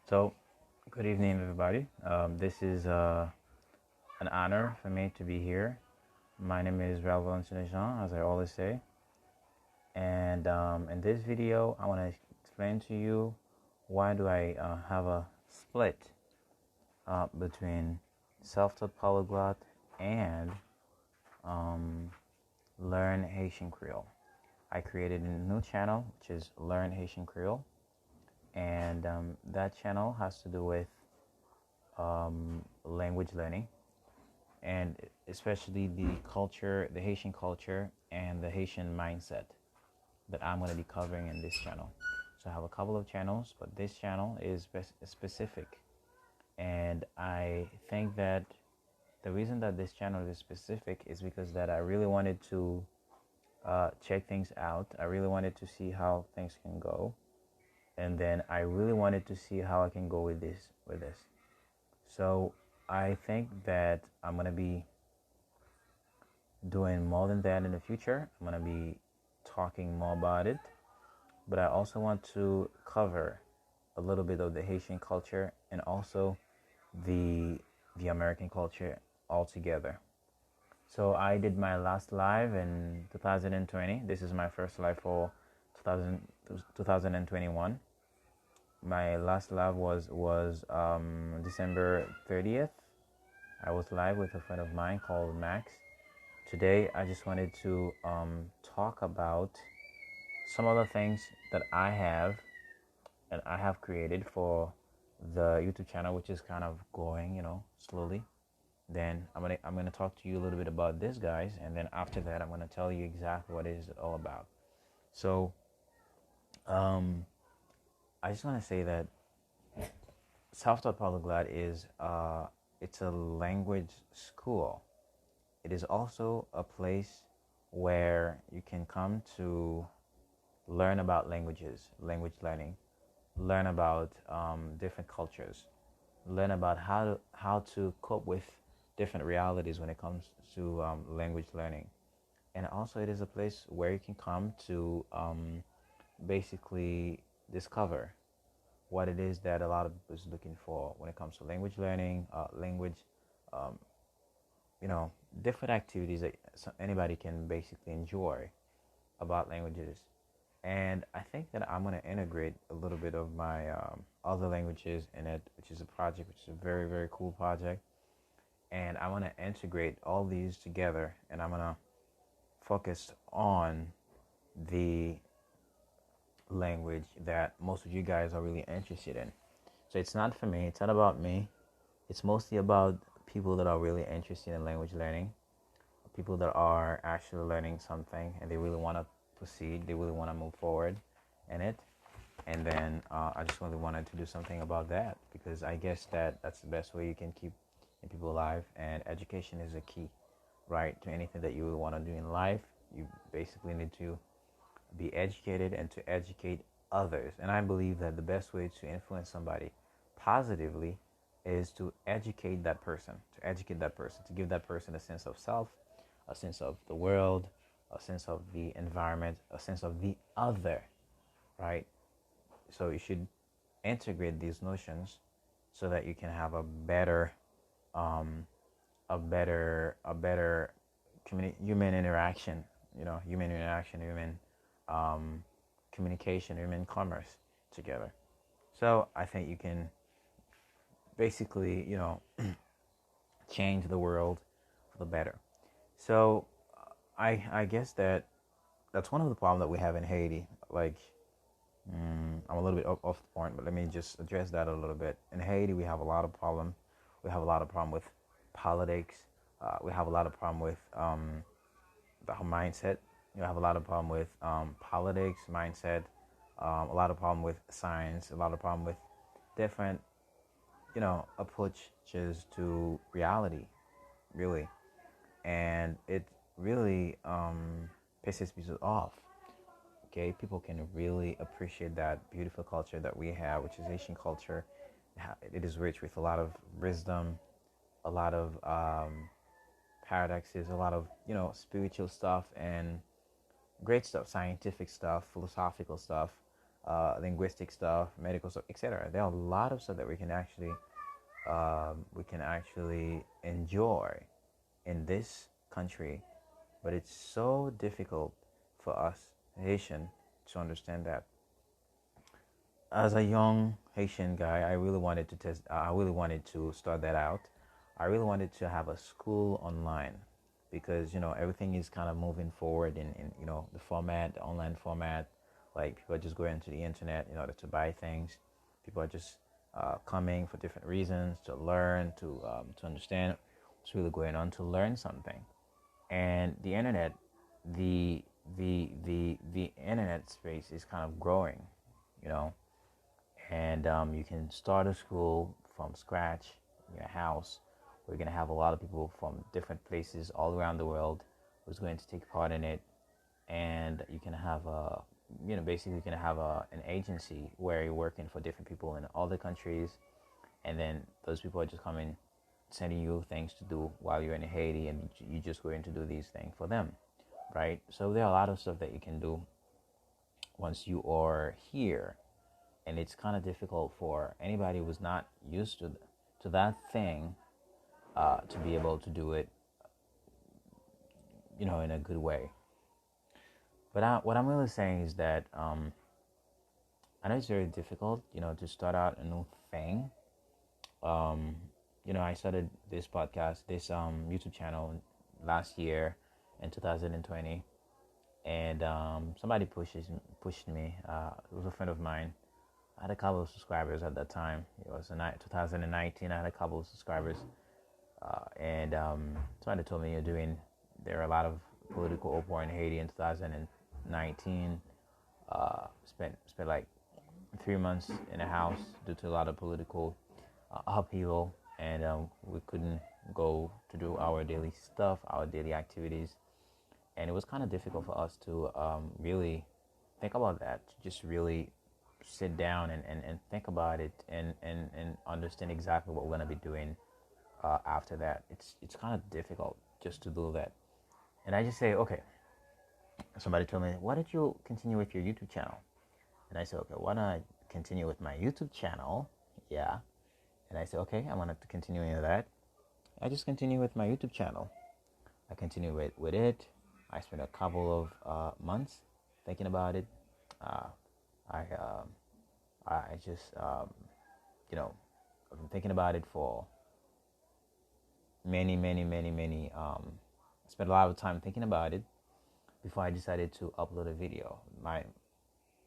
So, good evening, everybody. This is an honor for me to be here. My name is Raoul Jean, as I always say. And in this video, I want to explain to you why do I have a split between self-taught polyglot and Learn Haitian Creole. I created a new channel, which is Learn Haitian Creole. And that channel has to do with language learning, and especially the culture, the Haitian culture, and the Haitian mindset that I'm going to be covering in this channel. So I have a couple of channels, but this channel is specific. And I think that the reason that this channel is specific is because that I really wanted to check things out. I really wanted to see how things can go. And then I really wanted to see how I can go with this. So I think that I'm going to be doing more than that in the future. I'm going to be talking more about it. But I also want to cover a little bit of the Haitian culture and also the American culture altogether. So I did my last live in 2020. This is my first live for 2021. My last live was December 30th. I was live with a friend of mine called Max. Today, I just wanted to talk about some of the things that I have created for the YouTube channel, which is kind of going, slowly. Then I'm gonna talk to you a little bit about this, guys, and then after that, I'm gonna tell you exactly what it is all about. So, I just want to say that self-taught polyglot is it's a language school. It is also a place where you can come to learn about languages, language learning, learn about different cultures, learn about how to cope with different realities when it comes to language learning. And also it is a place where you can come to basically discover what it is that a lot of people is looking for when it comes to language learning, um, different activities that anybody can basically enjoy about languages. And I think that I'm going to integrate a little bit of my other languages in it, which is a project, which is a very, very cool project. And I want to integrate all these together, and I'm going to focus on the language that most of you guys are really interested in. So it's not for me, it's not about me. It's mostly about people that are really interested in language learning, people that are actually learning something and they really want to proceed, they really want to move forward in it. And then I just really wanted to do something about that, because I guess that's the best way you can keep people alive, and education is a key, right, to anything that you really want to do in life. You basically need to be educated and to educate others. And I believe that the best way to influence somebody positively is to educate that person, to give that person a sense of self, a sense of the world, a sense of the environment, a sense of the other, right? So you should integrate these notions so that you can have a better human interaction, human communication, human commerce together. So I think you can basically, change the world for the better. So I guess that's one of the problems that we have in Haiti. Like, I'm a little bit off the point, but let me just address that a little bit. In Haiti, we have a lot of problem. We have a lot of problem with politics. We have a lot of problem with the mindset. You have a lot of problem with politics, mindset, a lot of problem with science, a lot of problem with different, approaches to reality, really. And it really pisses people off. Okay, people can really appreciate that beautiful culture that we have, which is Asian culture. It is rich with a lot of wisdom, a lot of paradoxes, a lot of spiritual stuff and great stuff, scientific stuff, philosophical stuff, linguistic stuff, medical stuff, etc. There are a lot of stuff that we can actually enjoy in this country, but it's so difficult for us Haitian to understand that. As a young Haitian guy, I really wanted to test. I really wanted to start that out. I really wanted to have a school online because everything is kind of moving forward in the format, the online format. Like people are just going to the internet in order to buy things. People are just coming for different reasons to learn, to understand what's really going on, to learn something. And the internet, the internet space is kind of growing, you know and you can start a school from scratch in your house. We're going to have a lot of people from different places all around the world who's going to take part in it. And you can have basically you can have an agency where you're working for different people in all the countries. And then those people are just coming, sending you things to do while you're in Haiti, and you're just going to do these things for them, right? So there are a lot of stuff that you can do once you are here. And it's kind of difficult for anybody who's not used to that thing to be able to do it, in a good way. But what I'm really saying is that I know it's very difficult, to start out a new thing. I started this podcast, this YouTube channel last year in 2020, and somebody pushed me. It was a friend of mine. I had a couple of subscribers at that time. It was 2019. I had a couple of subscribers, and somebody told me there are a lot of political uproar in Haiti in 2019. Spent like 3 months in a house due to a lot of political upheaval, and we couldn't go to do our daily stuff, our daily activities, and it was kind of difficult for us to really think about that, to just really sit down and think about it and understand exactly what we're going to be doing after that. It's kind of difficult just to do that. And I just say, okay, somebody told me, why don't you continue with your YouTube channel? And I said, okay, why don't I continue with my YouTube channel? Yeah. And I said, okay, I want to continue with that. I just continue with my YouTube channel. I continue with it. I spent a couple of months thinking about it. I just, I've been thinking about it for many, spent a lot of time thinking about it before I decided to upload a video.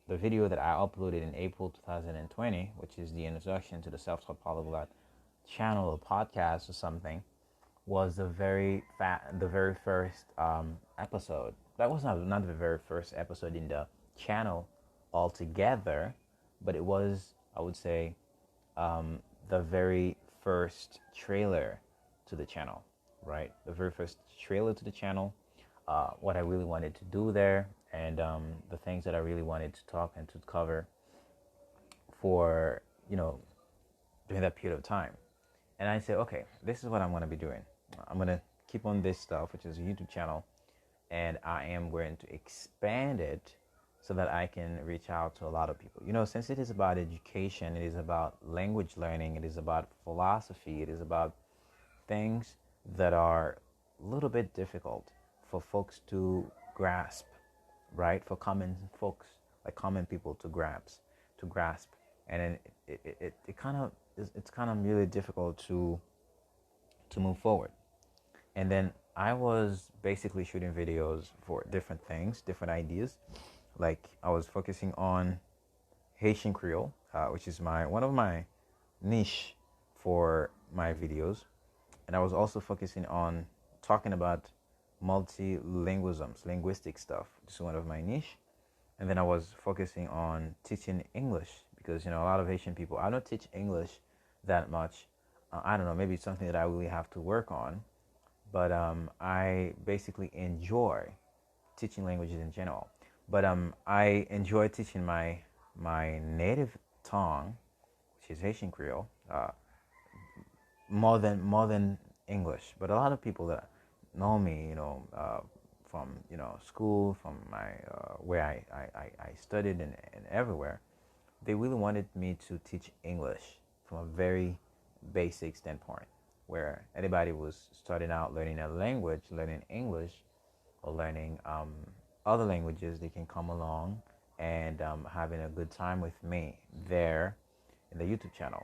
The video that I uploaded in April 2020, which is the introduction to the Self-Taught Polyglot channel or podcast or something, was the very first episode. That was not the very first episode in the channel altogether, but it was, I would say, the very first trailer to the channel, right? The very first trailer to the channel, what I really wanted to do there, and the things that I really wanted to talk and to cover for, during that period of time. And I said, okay, this is what I'm going to be doing. I'm going to keep on this stuff, which is a YouTube channel, and I am going to expand it so that I can reach out to a lot of people. Since it is about education, it is about language learning, it is about philosophy, it is about things that are a little bit difficult for folks to grasp, right? For common folks, like common people to grasp. And then it's kind of really difficult to move forward. And then I was basically shooting videos for different things, different ideas. Like I was focusing on Haitian Creole, which is one of my niche for my videos. And I was also focusing on talking about multilingualisms, linguistic stuff, which is one of my niche. And then I was focusing on teaching English because, a lot of Haitian people, I don't teach English that much. I don't know, maybe it's something that I really have to work on. But I basically enjoy teaching languages in general. But I enjoy teaching my native tongue, which is Haitian Creole, more than English. But a lot of people that know me, from school, from my where I studied and everywhere, they really wanted me to teach English from a very basic standpoint, where anybody was starting out learning a language, learning English, or learning other languages, they can come along and having a good time with me there in the YouTube channel.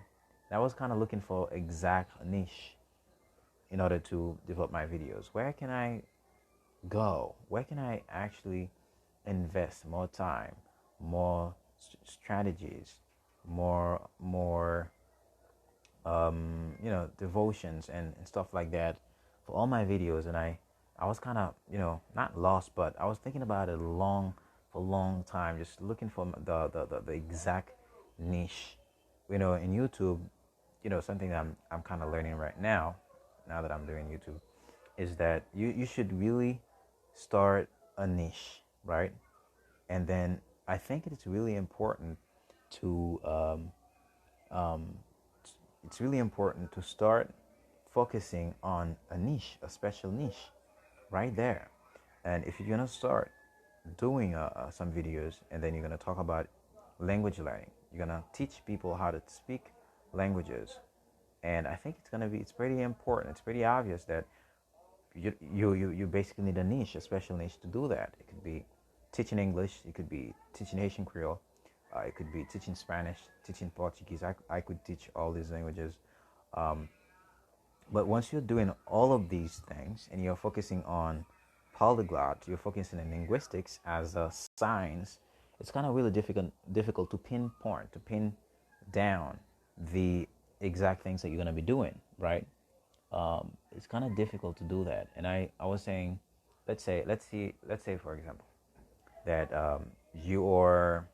And I was kind of looking for exact niche in order to develop my videos. Where can I go? Where can I actually invest more time, more strategies, more devotions and stuff like that for all my videos? And I was kind of, not lost, but I was thinking about it for a long time, just looking for the exact niche, in YouTube. Something that I'm kind of learning right now that I'm doing YouTube, is that you should really start a niche, right? And then I think it's really important to start focusing on a niche, a special niche, right there. And if you're gonna start doing some videos, and then you're gonna talk about language learning, you're gonna teach people how to speak languages, and I think it's pretty important. It's pretty obvious that you basically need a niche, a special niche to do that. It could be teaching English, it could be teaching Haitian Creole, it could be teaching Spanish, teaching Portuguese. I could teach all these languages. But once you're doing all of these things and you're focusing on polyglot, you're focusing on linguistics as a science, it's kind of really difficult to pinpoint, to pin down the exact things that you're going to be doing, right? It's kind of difficult to do that. And I was saying, let's say for example that you are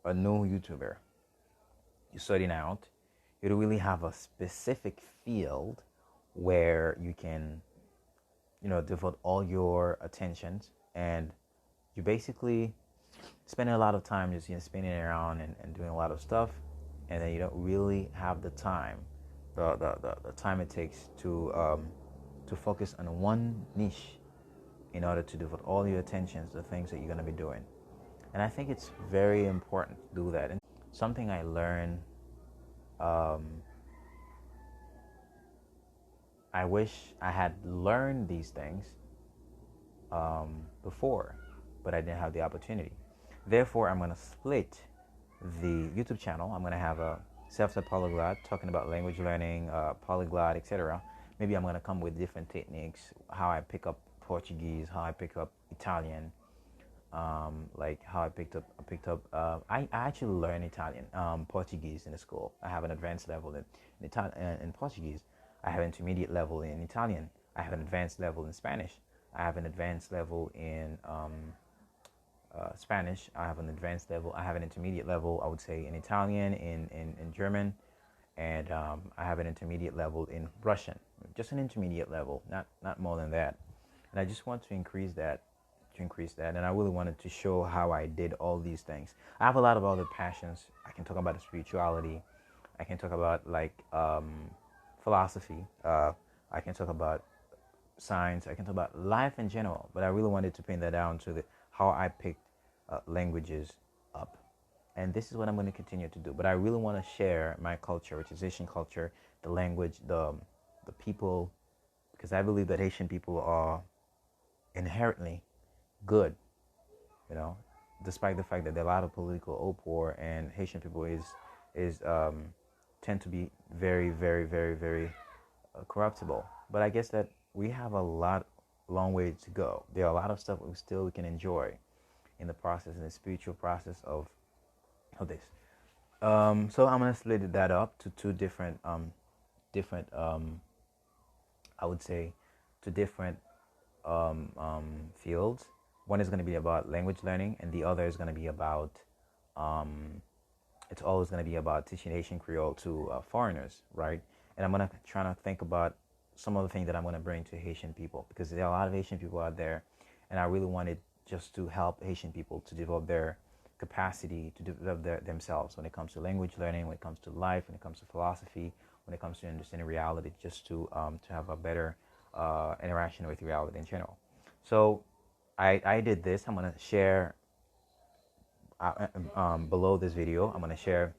a new YouTuber, you're starting out, you don't really have a specific field where you can, devote all your attentions, and you basically spending a lot of time just spinning around and doing a lot of stuff, and then you don't really have the time, the time it takes to focus on one niche in order to devote all your attention to the things that you're going to be doing. And I think it's very important to do that. And something I learned, I wish I had learned these things before, but I didn't have the opportunity. Therefore, I'm going to split the YouTube channel. I'm going to have a self-taught polyglot talking about language learning, polyglot, etc. Maybe I'm going to come with different techniques, how I pick up Portuguese, how I pick up Italian, like how I picked up. I actually learned Italian, Portuguese in the school. I have an advanced level in Portuguese. I have an intermediate level in Italian. I have an advanced level in Spanish. I have an advanced level in Spanish. I have an advanced level. I have an intermediate level, I would say, in Italian, in German, and I have an intermediate level in Russian. Just an intermediate level, not more than that. And I just want to increase that, and I really wanted to show how I did all these things. I have a lot of other passions. I can talk about spirituality. I can talk about philosophy. I can talk about science. I can talk about life in general. But I really wanted to pin that down to how I picked languages up. And this is what I'm going to continue to do. But I really want to share my culture, which is Haitian culture, the language, the people, because I believe that Haitian people are inherently good, despite the fact that there are a lot of political uproar, and Haitian people tend to be very, very, very, very corruptible. But I guess that we have a long way to go. There are a lot of stuff we can enjoy in the process, in the spiritual process of this. So I'm gonna split that up to two different I would say, to different fields. One is going to be about language learning, and the other is going to be about it's always going to be about teaching Haitian Creole to foreigners, right? And I'm going to try to think about some of the things that I'm going to bring to Haitian people, because there are a lot of Haitian people out there, and I really wanted just to help Haitian people to develop their capacity to develop themselves when it comes to language learning, when it comes to life, when it comes to philosophy, when it comes to understanding reality, just to have a better interaction with reality in general. So I did this. I'm going to share below this video, I'm going to share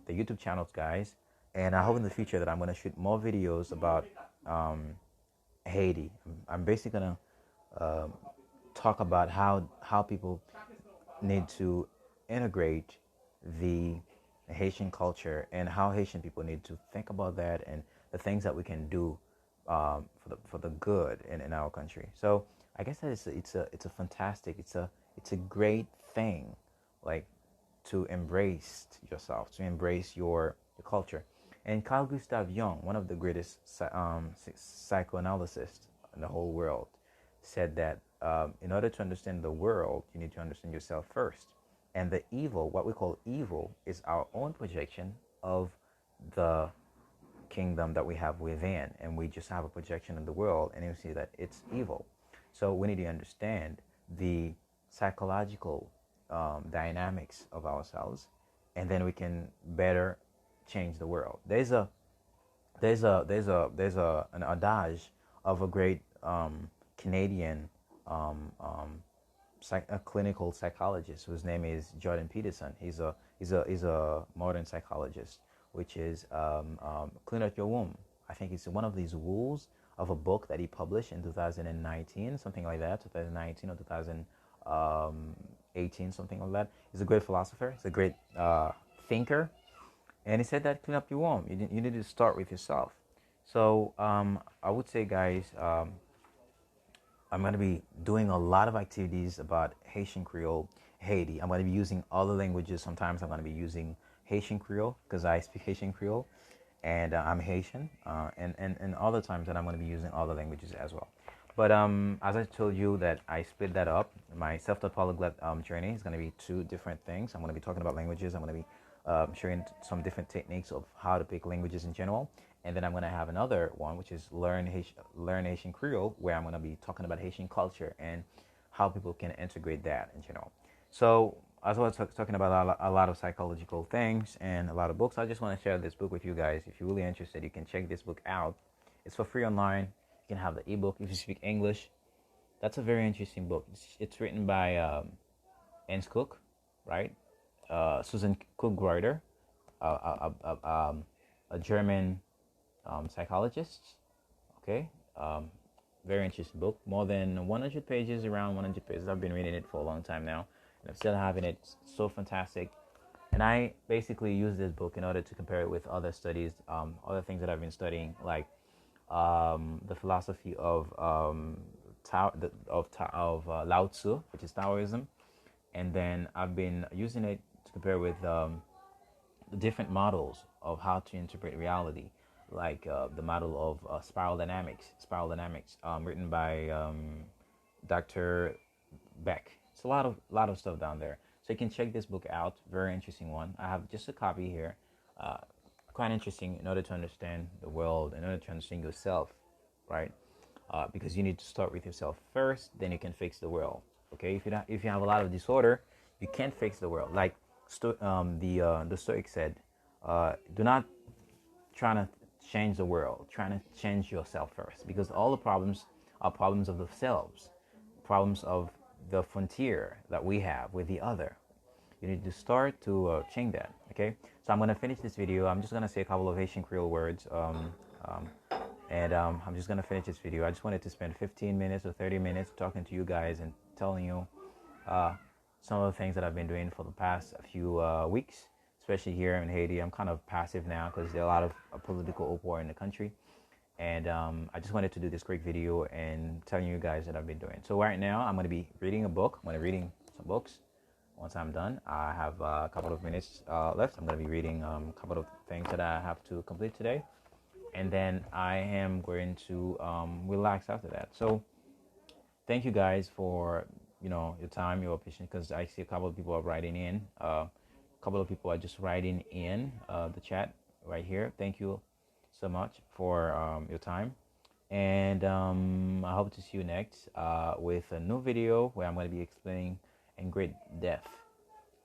the YouTube channels, guys. And I hope in the future that I'm going to shoot more videos about Haiti. I'm basically going to talk about how people need to integrate the Haitian culture and how Haitian people need to think about that and the things that we can do for the good in our country. So I guess that it's a fantastic, it's a great thing, like, to embrace yourself, to embrace your culture. And Carl Gustav Jung, one of the greatest psychoanalysts in the whole world, said that in order to understand the world, you need to understand yourself first. And the evil, what we call evil, is our own projection of the kingdom that we have within. And we just have a projection in the world, and you see that it's evil. So we need to understand the psychological dynamics of ourselves, and then we can better change the world. There's an adage of a great Canadian a clinical psychologist whose name is Jordan Peterson. He's a modern psychologist, which is clean out your womb. I think it's one of these rules of a book that he published in 2019, something like that, 2019 or 2018, something like that. He's a great philosopher. He's a great thinker. And he said that clean up your womb. You need to start with yourself. So I would say, guys, I'm going to be doing a lot of activities about Haitian Creole, Haiti. I'm going to be using other languages. Sometimes I'm going to be using Haitian Creole because I speak Haitian Creole, and I'm Haitian. And other times that I'm going to be using other languages as well. But as I told you that I split that up. My self-taught polyglot journey is going to be two different things. I'm going to be talking about languages. I'm going to be sharing some different techniques of how to pick languages in general. And then I'm going to have another one, which is Learn Haitian Creole, where I'm going to be talking about Haitian culture and how people can integrate that in general. So as I was talking about a lot of psychological things and a lot of books, I just want to share this book with you guys. If you're really interested, you can check this book out. It's for free online. You can have the ebook if you speak English. That's a very interesting book. It's written by Hans Cook, right? Susan Cook-Greuter, a German psychologist. Okay, very interesting book. More than 100 pages, around 100 pages. I've been reading it for a long time now, and I'm still having it. It's so fantastic. And I basically use this book in order to compare it with other studies, other things that I've been studying, like the philosophy of Lao Tzu, which is Taoism, and then I've been using it to compare with different models of how to interpret reality, like the model of spiral dynamics, written by Dr. Beck. It's a lot of stuff down there. So you can check this book out. Very interesting one. I have just a copy here. Quite interesting in order to understand the world, in order to understand yourself, right? Because you need to start with yourself first, then you can fix the world. Okay, if you have a lot of disorder, you can't fix the world. Like the Stoics said, do not try to change the world. Try to change yourself first, because all the problems are problems of the selves, problems of the frontier that we have with the other. You need to start to change that. Okay, so I'm gonna finish this video. I'm just gonna say a couple of Haitian Creole words. I'm just gonna finish this video. I just wanted to spend 15 minutes or 30 minutes talking to you guys and telling you some of the things that I've been doing for the past few weeks, especially here in Haiti. I'm kind of passive now because there are a lot of political uproar in the country, and I just wanted to do this quick video and telling you guys that I've been doing. So right now I'm going to be reading a book. I'm going to be reading some books. Once I'm done, I have a couple of minutes left. I'm going to be reading a couple of things that I have to complete today, and then I am going to relax after that. So thank you guys for your time, your patience, because I see a couple of people are writing in. A couple of people are just writing in the chat right here. Thank you so much for your time, and I hope to see you next with a new video where I'm going to be explaining in great depth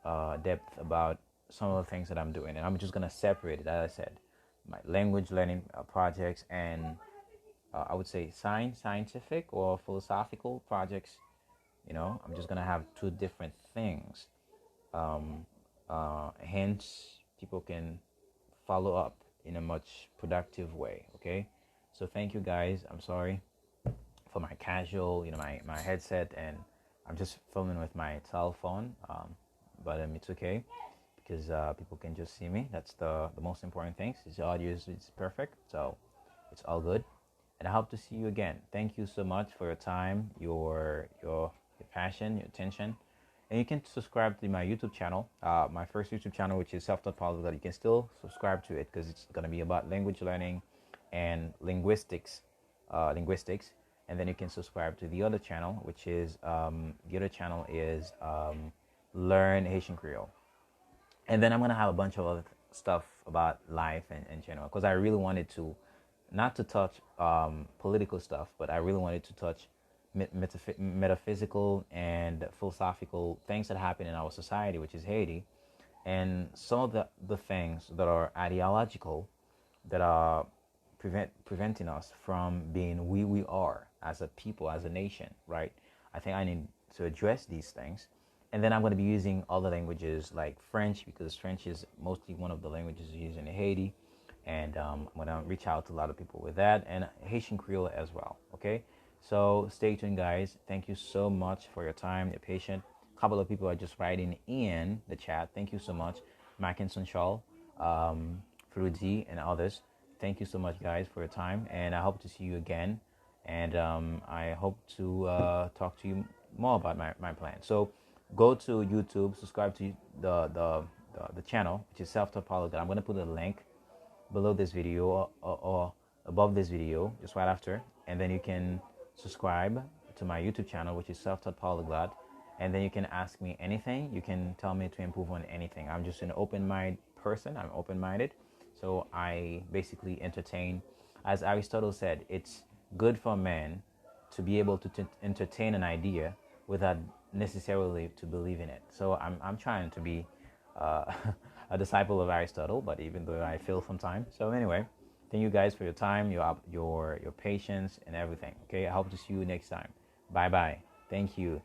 about some of the things that I'm doing, and I'm just going to separate it, as I said, my language learning projects and I would say scientific or philosophical projects. I'm just going to have two different things hence people can follow up in a much productive way. Okay, so thank you guys. I'm sorry for my casual, my headset, and I'm just filming with my cell phone, but it's okay because people can just see me. That's the most important thing. The audio is perfect, so it's all good. And I hope to see you again. Thank you so much for your time, your passion, your attention. And you can subscribe to my YouTube channel, my first YouTube channel, which is Self-Taught Polyglot. You can still subscribe to it because it's going to be about language learning and linguistics. And then you can subscribe to the other channel, which is Learn Haitian Creole. And then I'm going to have a bunch of other stuff about life and general, because I really wanted to, not to touch political stuff, but I really wanted to touch metaphysical and philosophical things that happen in our society, which is Haiti, and some of the things that are ideological, that are preventing us from being we are as a people, as a nation, right? I think I need to address these things. And then I'm going to be using other languages like French, because French is mostly one of the languages used in Haiti. And I'm going to reach out to a lot of people with that, and Haitian Creole as well. Okay, so stay tuned, guys. Thank you so much for your time, your patience. A couple of people are just writing in the chat. Thank you so much, Mackinson Shaw, Fruity, and others. Thank you so much, guys, for your time, and I hope to see you again. And I hope to talk to you more about my plan. So go to YouTube, subscribe to the channel, which is Self-Taught Polyglot. I'm going to put a link below this video, or above this video, just right after, and then you can subscribe to my YouTube channel, which is Self-Taught Polyglot, and then you can ask me anything. You can tell me to improve on anything. I'm just an open-minded person. I'm open-minded, so I basically entertain. As Aristotle said, it's good for man to be able to entertain an idea without necessarily to believe in it. So I'm trying to be a disciple of Aristotle, but even though I fail sometimes. So anyway, thank you guys for your time, your patience, and everything. Okay, I hope to see you next time. Bye bye. Thank you.